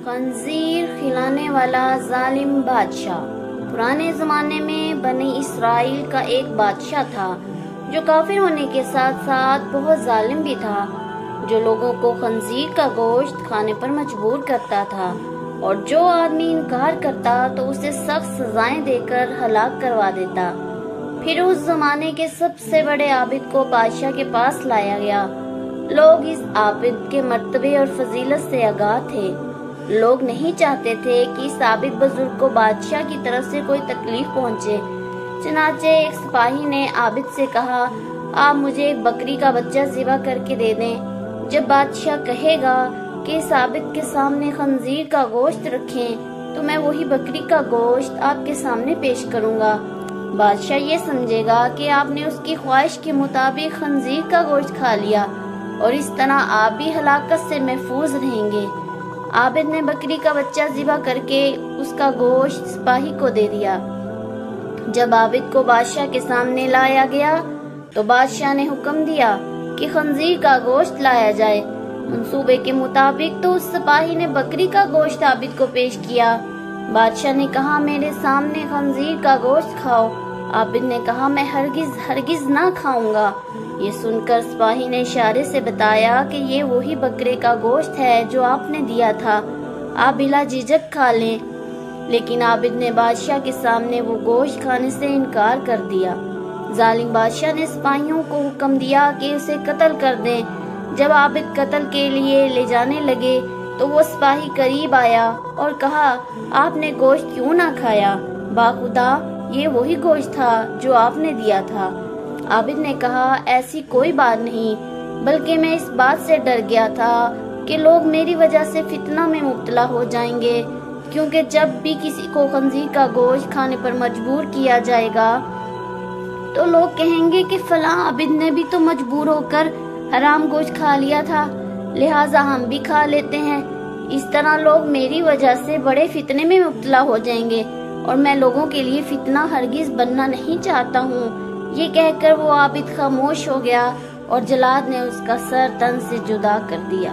خنزیر کھلانے والا ظالم بادشاہ۔ پرانے زمانے میں بنی اسرائیل کا ایک بادشاہ تھا جو کافر ہونے کے ساتھ ساتھ بہت ظالم بھی تھا، جو لوگوں کو خنزیر کا گوشت کھانے پر مجبور کرتا تھا، اور جو آدمی انکار کرتا تو اسے سخت سزائیں دے کر ہلاک کروا دیتا۔ پھر اس زمانے کے سب سے بڑے عابد کو بادشاہ کے پاس لایا گیا۔ لوگ اس عابد کے مرتبے اور فضیلت سے آگاہ تھے۔ لوگ نہیں چاہتے تھے کہ اس عابد بزرگ کو بادشاہ کی طرف سے کوئی تکلیف پہنچے۔ چنانچہ ایک سپاہی نے عابد سے کہا، آپ مجھے ایک بکری کا بچہ ذبح کر کے دے دیں۔ جب بادشاہ کہے گا کہ اس عابد کے سامنے خنزیر کا گوشت رکھیں تو میں وہی بکری کا گوشت آپ کے سامنے پیش کروں گا۔ بادشاہ یہ سمجھے گا کہ آپ نے اس کی خواہش کے مطابق خنزیر کا گوشت کھا لیا، اور اس طرح آپ بھی ہلاکت سے محفوظ رہیں گے۔ عابد نے بکری کا بچہ ذبح کر کے اس کا گوشت سپاہی کو دے دیا۔ جب عابد کو بادشاہ کے سامنے لایا گیا تو بادشاہ نے حکم دیا کہ خنزیر کا گوشت لایا جائے۔ منصوبے کے مطابق تو اس سپاہی نے بکری کا گوشت عابد کو پیش کیا۔ بادشاہ نے کہا، میرے سامنے خنزیر کا گوشت کھاؤ۔ عابد نے کہا، میں ہرگز نہ کھاؤں گا۔ یہ سن کر سپاہی نے اشارے سے بتایا کہ یہ وہی بکرے کا گوشت ہے جو آپ نے دیا تھا، آپ بلا جھجک کھا لیں۔ لیکن عابد نے بادشاہ کے سامنے وہ گوشت کھانے سے انکار کر دیا۔ ظالم بادشاہ نے سپاہیوں کو حکم دیا کہ اسے قتل کر دیں۔ جب عابد قتل کے لیے لے جانے لگے تو وہ سپاہی قریب آیا اور کہا، آپ نے گوشت کیوں نہ کھایا؟ باخدا یہ وہی گوشت تھا جو آپ نے دیا تھا۔ عابد نے کہا، ایسی کوئی بات نہیں، بلکہ میں اس بات سے ڈر گیا تھا کہ لوگ میری وجہ سے فتنہ میں مبتلا ہو جائیں گے، کیونکہ جب بھی کسی کو خنزیر کا گوشت کھانے پر مجبور کیا جائے گا تو لوگ کہیں گے کہ فلاں عابد نے بھی تو مجبور ہو کر حرام گوشت کھا لیا تھا، لہٰذا ہم بھی کھا لیتے ہیں۔ اس طرح لوگ میری وجہ سے بڑے فتنے میں مبتلا ہو جائیں گے، اور میں لوگوں کے لیے فتنہ ہرگز بننا نہیں چاہتا ہوں۔ یہ کہہ کر وہ عابد خاموش ہو گیا اور جلاد نے اس کا سر تن سے جدا کر دیا۔